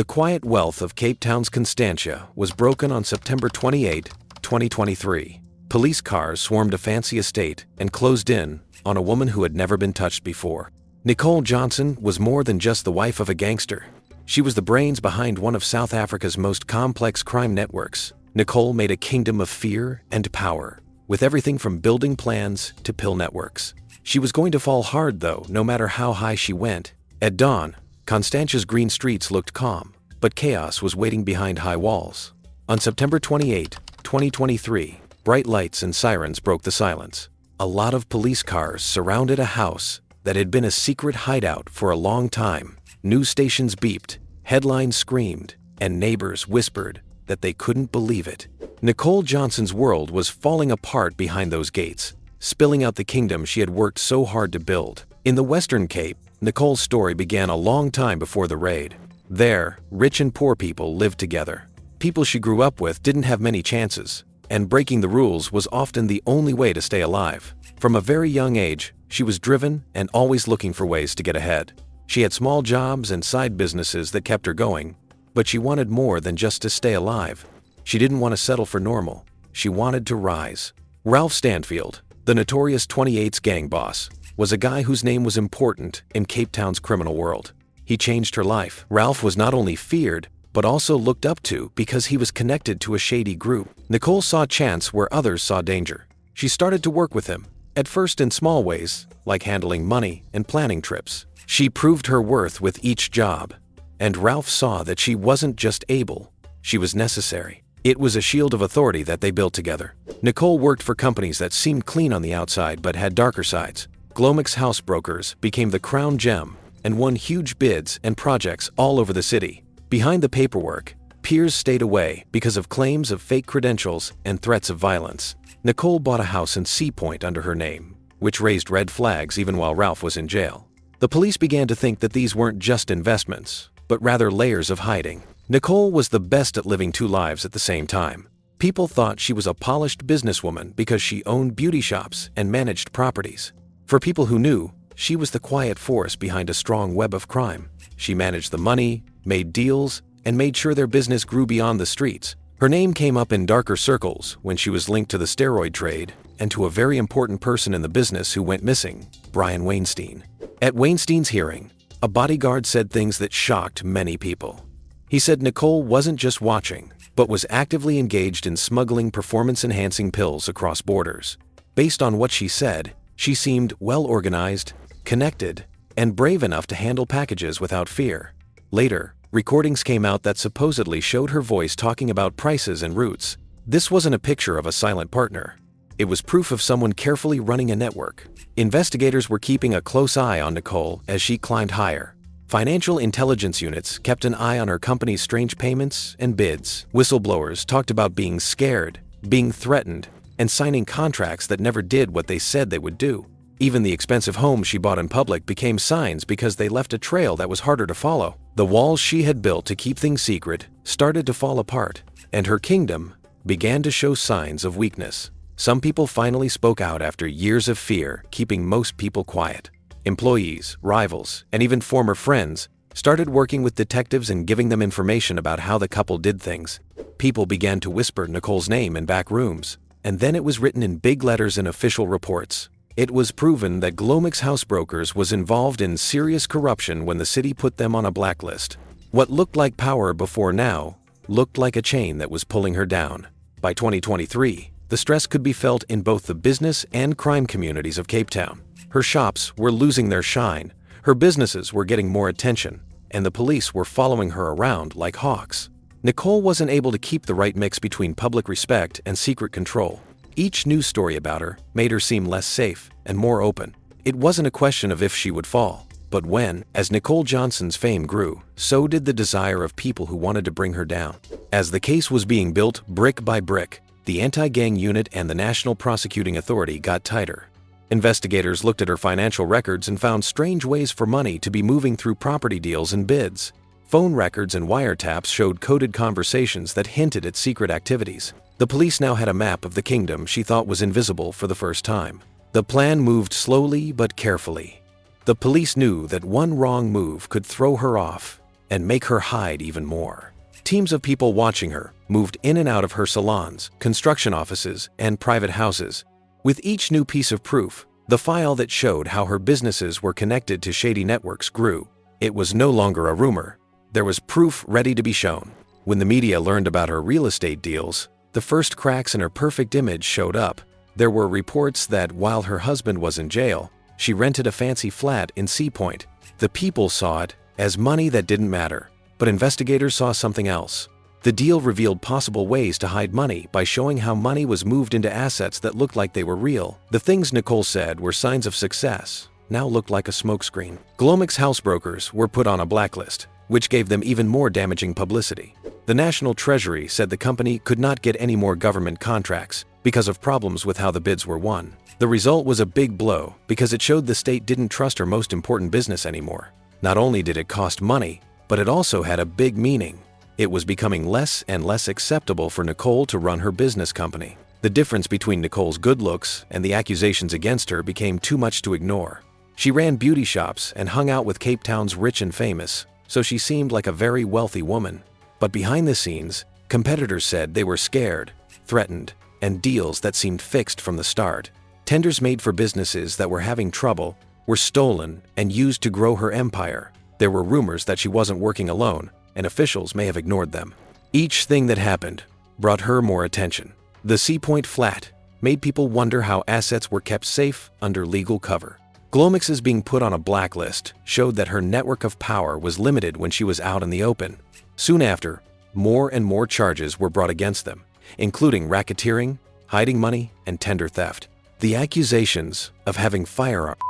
The quiet wealth of Cape Town's Constantia was broken on September 28, 2023. Police cars swarmed a fancy estate and closed in on a woman who had never been touched before. Nicole Johnson was more than just the wife of a gangster. She was the brains behind one of South Africa's most complex crime networks. Nicole made a kingdom of fear and power, with everything from building plans to pill networks. She was going to fall hard, though, no matter how high she went. At dawn, Constantia's green streets looked calm, but chaos was waiting behind high walls. On September 28, 2023, bright lights and sirens broke the silence. A lot of police cars surrounded a house that had been a secret hideout for a long time. News stations beeped, headlines screamed, and neighbors whispered that they couldn't believe it. Nicole Johnson's world was falling apart behind those gates, spilling out the kingdom she had worked so hard to build. In the Western Cape, Nicole's story began a long time before the raid. There, rich and poor people lived together. People she grew up with didn't have many chances, and breaking the rules was often the only way to stay alive. From a very young age, she was driven and always looking for ways to get ahead. She had small jobs and side businesses that kept her going, but she wanted more than just to stay alive. She didn't want to settle for normal. She wanted to rise. Ralph Stanfield, the notorious 28's gang boss, was a guy whose name was important in Cape Town's criminal world. He changed her life. Ralph was not only feared, but also looked up to because he was connected to a shady group. Nicole saw chance where others saw danger. She started to work with him, at first in small ways, like handling money and planning trips. She proved her worth with each job, and Ralph saw that she wasn't just able, she was necessary. It was a shield of authority that they built together. Nicole worked for companies that seemed clean on the outside but had darker sides. Glomex House Brokers became the crown gem and won huge bids and projects all over the city. Behind the paperwork, peers stayed away because of claims of fake credentials and threats of violence. Nicole bought a house in Sea Point under her name, which raised red flags even while Ralph was in jail. The police began to think that these weren't just investments, but rather layers of hiding. Nicole was the best at living two lives at the same time. People thought she was a polished businesswoman because she owned beauty shops and managed properties. For people who knew, she was the quiet force behind a strong web of crime. She managed the money, made deals, and made sure their business grew beyond the streets. Her name came up in darker circles when she was linked to the steroid trade and to a very important person in the business who went missing, Brian Weinstein. At Weinstein's hearing, a bodyguard said things that shocked many people. He said Nicole wasn't just watching, but was actively engaged in smuggling performance-enhancing pills across borders. Based on what she said, she seemed well-organized, connected, and brave enough to handle packages without fear. Later, recordings came out that supposedly showed her voice talking about prices and routes. This wasn't a picture of a silent partner. It was proof of someone carefully running a network. Investigators were keeping a close eye on Nicole as she climbed higher. Financial intelligence units kept an eye on her company's strange payments and bids. Whistleblowers talked about being scared, being threatened, and signing contracts that never did what they said they would do. Even the expensive homes she bought in public became signs because they left a trail that was harder to follow. The walls she had built to keep things secret started to fall apart, and her kingdom began to show signs of weakness. Some people finally spoke out after years of fear, keeping most people quiet. Employees, rivals, and even former friends started working with detectives and giving them information about how the couple did things. People began to whisper Nicole's name in back rooms, and then it was written in big letters in official reports. It was proven that Glomex House Brokers was involved in serious corruption when the city put them on a blacklist. What looked like power before now looked like a chain that was pulling her down. By 2023, the stress could be felt in both the business and crime communities of Cape Town. Her shops were losing their shine, her businesses were getting more attention, and the police were following her around like hawks. Nicole wasn't able to keep the right mix between public respect and secret control. Each news story about her made her seem less safe and more open. It wasn't a question of if she would fall, but when. As Nicole Johnson's fame grew, so did the desire of people who wanted to bring her down. As the case was being built brick by brick, the anti-gang unit and the National Prosecuting Authority got tighter. Investigators looked at her financial records and found strange ways for money to be moving through property deals and bids. Phone records and wiretaps showed coded conversations that hinted at secret activities. The police now had a map of the kingdom she thought was invisible for the first time. The plan moved slowly but carefully. The police knew that one wrong move could throw her off and make her hide even more. Teams of people watching her moved in and out of her salons, construction offices, and private houses. With each new piece of proof, the file that showed how her businesses were connected to shady networks grew. It was no longer a rumor. There was proof ready to be shown. When the media learned about her real estate deals, the first cracks in her perfect image showed up. There were reports that while her husband was in jail, she rented a fancy flat in Sea Point. The people saw it as money that didn't matter, but investigators saw something else. The deal revealed possible ways to hide money by showing how money was moved into assets that looked like they were real. The things Nicole said were signs of success now looked like a smokescreen. Glomac's housebrokers were put on a blacklist, which gave them even more damaging publicity. The National Treasury said the company could not get any more government contracts because of problems with how the bids were won. The result was a big blow because it showed the state didn't trust her most important business anymore. Not only did it cost money, but it also had a big meaning. It was becoming less and less acceptable for Nicole to run her business company. The difference between Nicole's good looks and the accusations against her became too much to ignore. She ran beauty shops and hung out with Cape Town's rich and famous, so she seemed like a very wealthy woman. But behind the scenes, competitors said they were scared, threatened, and deals that seemed fixed from the start. Tenders made for businesses that were having trouble were stolen and used to grow her empire. There were rumors that she wasn't working alone, and officials may have ignored them. Each thing that happened brought her more attention. The Sea Point flat made people wonder how assets were kept safe under legal cover. Glomac's being put on a blacklist showed that her network of power was limited when she was out in the open. Soon after, more and more charges were brought against them, including racketeering, hiding money, and tender theft. The accusations of having firearms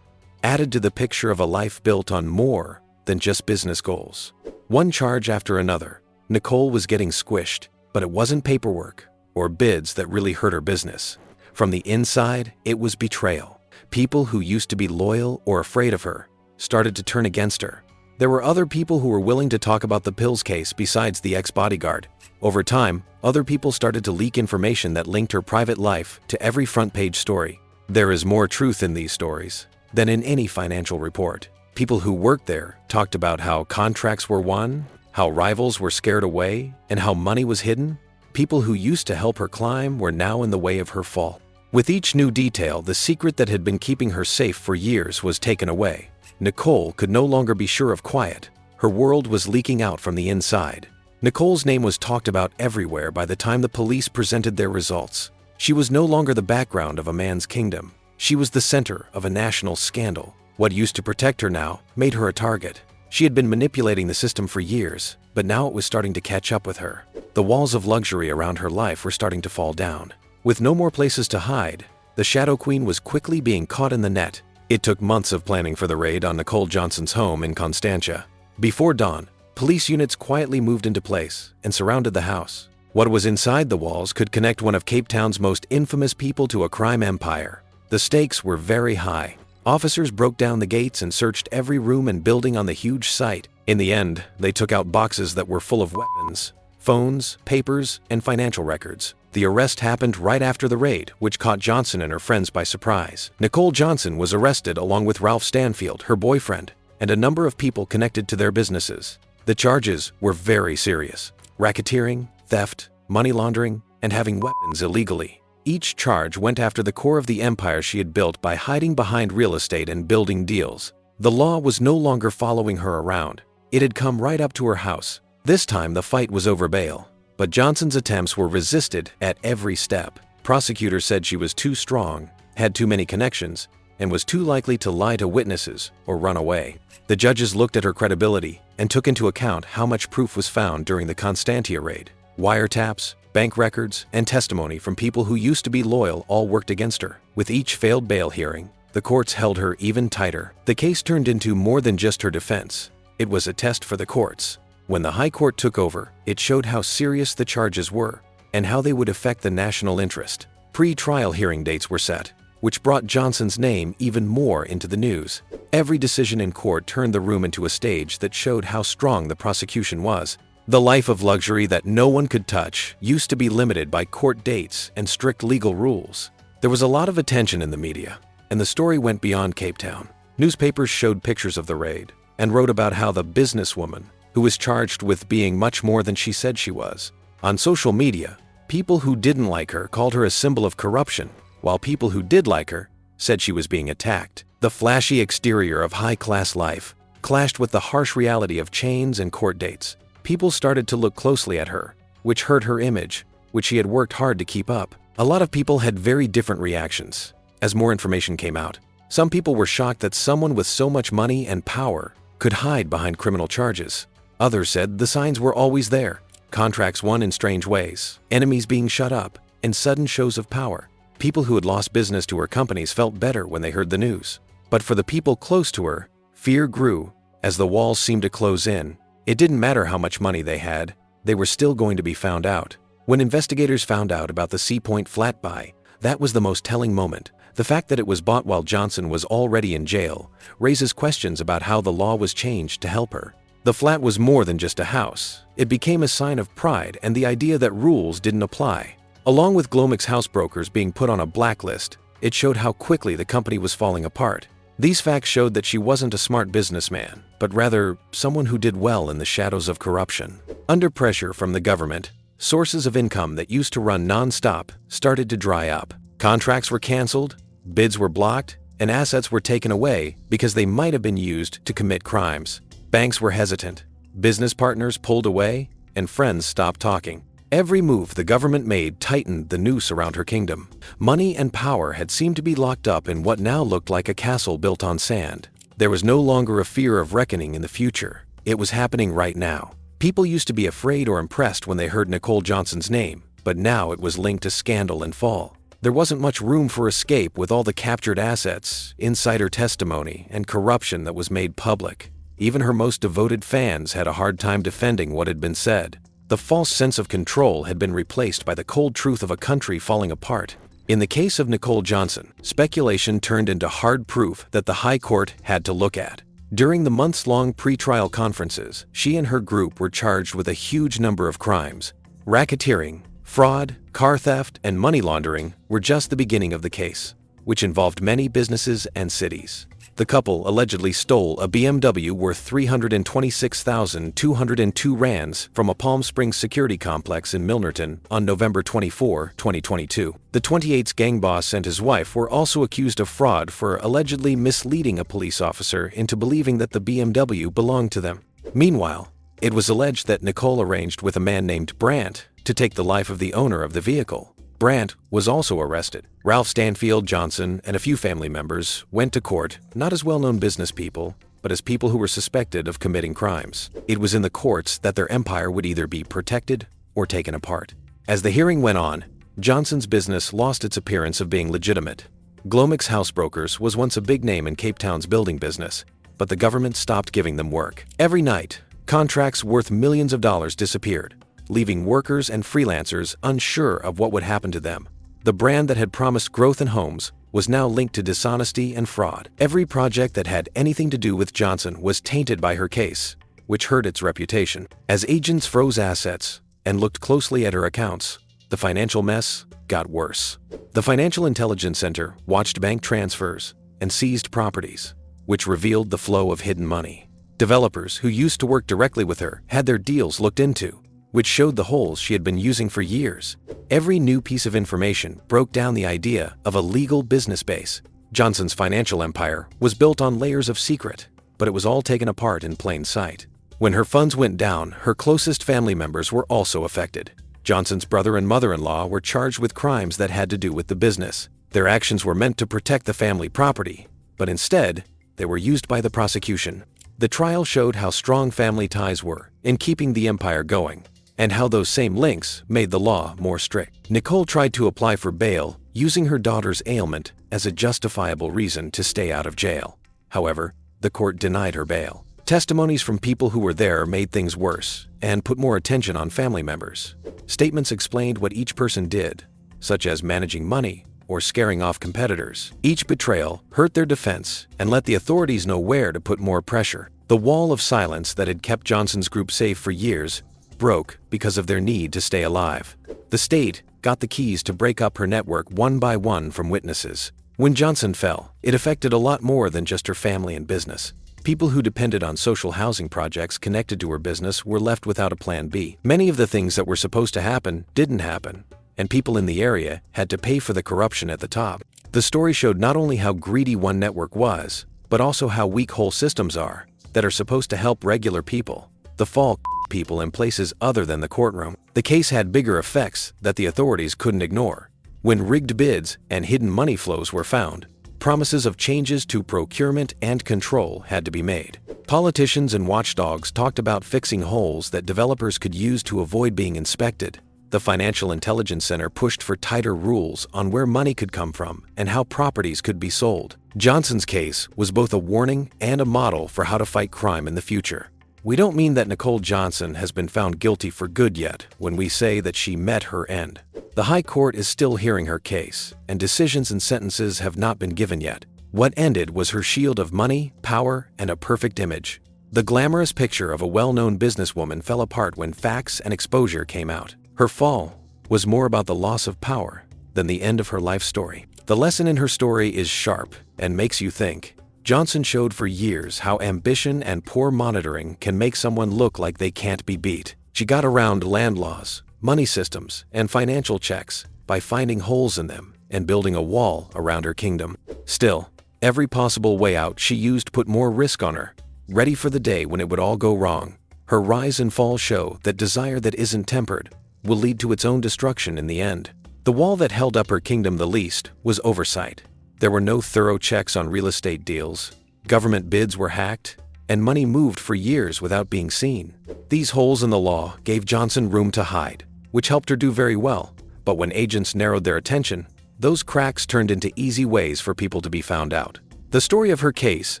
added to the picture of a life built on more than just business goals. One charge after another, Nicole was getting squished, but it wasn't paperwork or bids that really hurt her business. From the inside, it was betrayal. People who used to be loyal or afraid of her started to turn against her. There were other people who were willing to talk about the pills case besides the ex-bodyguard. Over time, other people started to leak information that linked her private life to every front-page story. There is more truth in these stories than in any financial report. People who worked there talked about how contracts were won, how rivals were scared away, and how money was hidden. People who used to help her climb were now in the way of her fall. With each new detail, the secret that had been keeping her safe for years was taken away. Nicole could no longer be sure of quiet. Her world was leaking out from the inside. Nicole's name was talked about everywhere by the time the police presented their results. She was no longer the background of a man's kingdom. She was the center of a national scandal. What used to protect her now made her a target. She had been manipulating the system for years, but now it was starting to catch up with her. The walls of luxury around her life were starting to fall down. With no more places to hide, the Shadow Queen was quickly being caught in the net. It took months of planning for the raid on Nicole Johnson's home in Constantia. Before dawn, police units quietly moved into place and surrounded the house. What was inside the walls could connect one of Cape Town's most infamous people to a crime empire. The stakes were very high. Officers broke down the gates and searched every room and building on the huge site. In the end, they took out boxes that were full of weapons, phones, papers, and financial records. The arrest happened right after the raid, which caught Johnson and her friends by surprise. Nicole Johnson was arrested along with Ralph Stanfield, her boyfriend, and a number of people connected to their businesses. The charges were very serious: racketeering, theft, money laundering, and having weapons illegally. Each charge went after the core of the empire she had built by hiding behind real estate and building deals. The law was no longer following her around. It had come right up to her house. This time the fight was over bail, but Johnson's attempts were resisted at every step. Prosecutors said she was too strong, had too many connections, and was too likely to lie to witnesses or run away. The judges looked at her credibility and took into account how much proof was found during the Constantia raid. Wiretaps, bank records, and testimony from people who used to be loyal all worked against her. With each failed bail hearing, the courts held her even tighter. The case turned into more than just her defense. It was a test for the courts. When the High Court took over, it showed how serious the charges were and how they would affect the national interest. Pre-trial hearing dates were set, which brought Johnson's name even more into the news. Every decision in court turned the room into a stage that showed how strong the prosecution was. The life of luxury that no one could touch used to be limited by court dates and strict legal rules. There was a lot of attention in the media, and the story went beyond Cape Town. Newspapers showed pictures of the raid and wrote about how the businesswoman who was charged with being much more than she said she was. On social media, people who didn't like her called her a symbol of corruption, while people who did like her said she was being attacked. The flashy exterior of high-class life clashed with the harsh reality of chains and court dates. People started to look closely at her, which hurt her image, which she had worked hard to keep up. A lot of people had very different reactions as more information came out. Some people were shocked that someone with so much money and power could hide behind criminal charges. Others said the signs were always there: contracts won in strange ways, enemies being shut up, and sudden shows of power. People who had lost business to her companies felt better when they heard the news. But for the people close to her, fear grew as the walls seemed to close in. It didn't matter how much money they had, they were still going to be found out. When investigators found out about the Sea Point flat buy, that was the most telling moment. The fact that it was bought while Johnson was already in jail raises questions about how the law was changed to help her. The flat was more than just a house. It became a sign of pride and the idea that rules didn't apply. Along with Glomek's housebrokers being put on a blacklist, it showed how quickly the company was falling apart. These facts showed that she wasn't a smart businessman, but rather someone who did well in the shadows of corruption. Under pressure from the government, sources of income that used to run non-stop started to dry up. Contracts were canceled, bids were blocked, and assets were taken away because they might have been used to commit crimes. Banks were hesitant, business partners pulled away, and friends stopped talking. Every move the government made tightened the noose around her kingdom. Money and power had seemed to be locked up in what now looked like a castle built on sand. There was no longer a fear of reckoning in the future. It was happening right now. People used to be afraid or impressed when they heard Nicole Johnson's name, but now it was linked to scandal and fall. There wasn't much room for escape with all the captured assets, insider testimony, and corruption that was made public. Even her most devoted fans had a hard time defending what had been said. The false sense of control had been replaced by the cold truth of a country falling apart. In the case of Nicole Johnson, speculation turned into hard proof that the High Court had to look at. During the months-long pre-trial conferences, she and her group were charged with a huge number of crimes. Racketeering, fraud, car theft, and money laundering were just the beginning of the case, which involved many businesses and cities. The couple allegedly stole a BMW worth 326,202 rands from a Palm Springs security complex in Milnerton on November 24, 2022. The 28's gang boss and his wife were also accused of fraud for allegedly misleading a police officer into believing that the BMW belonged to them. Meanwhile, it was alleged that Nicole arranged with a man named Brandt to take the life of the owner of the vehicle. Brandt was also arrested. Ralph Stanfield Johnson and a few family members went to court, not as well-known business people, but as people who were suspected of committing crimes. It was in the courts that their empire would either be protected or taken apart. As the hearing went on, Johnson's business lost its appearance of being legitimate. Glomek's Housebrokers was once a big name in Cape Town's building business, but the government stopped giving them work. Every night, contracts worth millions of dollars disappeared, leaving workers and freelancers unsure of what would happen to them. The brand that had promised growth in homes was now linked to dishonesty and fraud. Every project that had anything to do with Johnson was tainted by her case, which hurt its reputation. As agents froze assets and looked closely at her accounts, the financial mess got worse. The Financial Intelligence Center watched bank transfers and seized properties, which revealed the flow of hidden money. Developers who used to work directly with her had their deals looked into, which showed the holes she had been using for years. Every new piece of information broke down the idea of a legal business base. Johnson's financial empire was built on layers of secret, but it was all taken apart in plain sight. When her funds went down, her closest family members were also affected. Johnson's brother and mother-in-law were charged with crimes that had to do with the business. Their actions were meant to protect the family property, but instead, they were used by the prosecution. The trial showed how strong family ties were in keeping the empire going, and how those same links made the law more strict. Nicole tried to apply for bail, using her daughter's ailment as a justifiable reason to stay out of jail. However, the court denied her bail. Testimonies from people who were there made things worse and put more attention on family members. Statements explained what each person did, such as managing money or scaring off competitors. Each betrayal hurt their defense and let the authorities know where to put more pressure. The wall of silence that had kept Johnson's group safe for years broke because of their need to stay alive. The state got the keys to break up her network one by one from witnesses. When Johnson fell, it affected a lot more than just her family and business. People who depended on social housing projects connected to her business were left without a plan B. Many of the things that were supposed to happen didn't happen, and people in the area had to pay for the corruption at the top. The story showed not only how greedy one network was, but also how weak whole systems are that are supposed to help regular people, the fall people in places other than the courtroom. The case had bigger effects that the authorities couldn't ignore. When rigged bids and hidden money flows were found, promises of changes to procurement and control had to be made. Politicians and watchdogs talked about fixing holes that developers could use to avoid being inspected. The Financial Intelligence Center pushed for tighter rules on where money could come from and how properties could be sold. Johnson's case was both a warning and a model for how to fight crime in the future. We don't mean that Nicole Johnson has been found guilty for good yet when we say that she met her end. The High Court is still hearing her case, and decisions and sentences have not been given yet. What ended was her shield of money, power, and a perfect image. The glamorous picture of a well-known businesswoman fell apart when facts and exposure came out. Her fall was more about the loss of power than the end of her life story. The lesson in her story is sharp and makes you think. Johnson showed for years how ambition and poor monitoring can make someone look like they can't be beat. She got around land laws, money systems, and financial checks by finding holes in them and building a wall around her kingdom. Still, every possible way out she used put more risk on her, ready for the day when it would all go wrong. Her rise and fall show that desire that isn't tempered will lead to its own destruction in the end. The wall that held up her kingdom the least was oversight. There were no thorough checks on real estate deals, government bids were hacked, and money moved for years without being seen. These holes in the law gave Johnson room to hide, which helped her do very well. But when agents narrowed their attention, those cracks turned into easy ways for people to be found out. The story of her case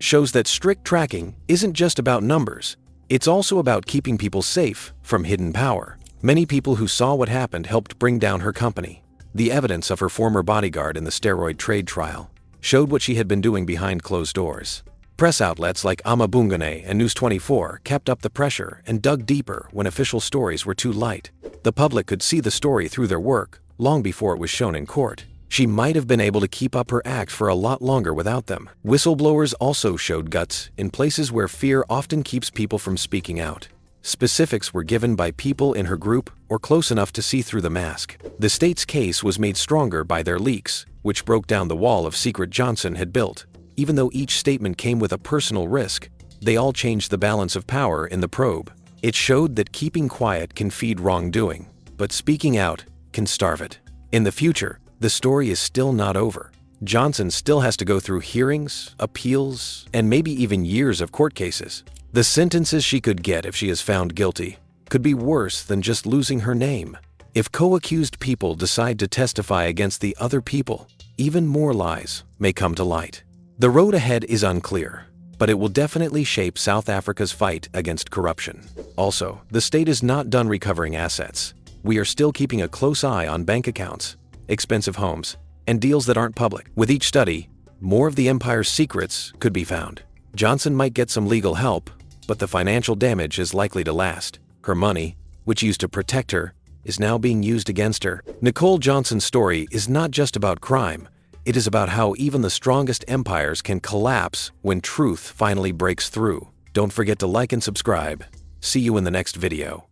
shows that strict tracking isn't just about numbers, it's also about keeping people safe from hidden power. Many people who saw what happened helped bring down her company. The evidence of her former bodyguard in the steroid trade trial showed what she had been doing behind closed doors. Press outlets like Amabungane and News 24 kept up the pressure and dug deeper when official stories were too light. The public could see the story through their work long before it was shown in court. She might have been able to keep up her act for a lot longer without them. Whistleblowers also showed guts in places where fear often keeps people from speaking out. Specifics were given by people in her group or close enough to see through the mask. The state's case was made stronger by their leaks, which broke down the wall of secret Johnson had built. Even though each statement came with a personal risk, they all changed the balance of power in the probe. It showed that keeping quiet can feed wrongdoing, but speaking out can starve it. In the future, the story is still not over. Johnson still has to go through hearings, appeals, and maybe even years of court cases. The sentences she could get if she is found guilty could be worse than just losing her name. If co-accused people decide to testify against the other people, even more lies may come to light. The road ahead is unclear, but it will definitely shape South Africa's fight against corruption. Also, the state is not done recovering assets. We are still keeping a close eye on bank accounts, expensive homes, and deals that aren't public. With each study, more of the empire's secrets could be found. Johnson might get some legal help, but the financial damage is likely to last. Her money, which used to protect her, is now being used against her. Nicole Johnson's story is not just about crime. It is about how even the strongest empires can collapse when truth finally breaks through. Don't forget to like and subscribe. See you in the next video.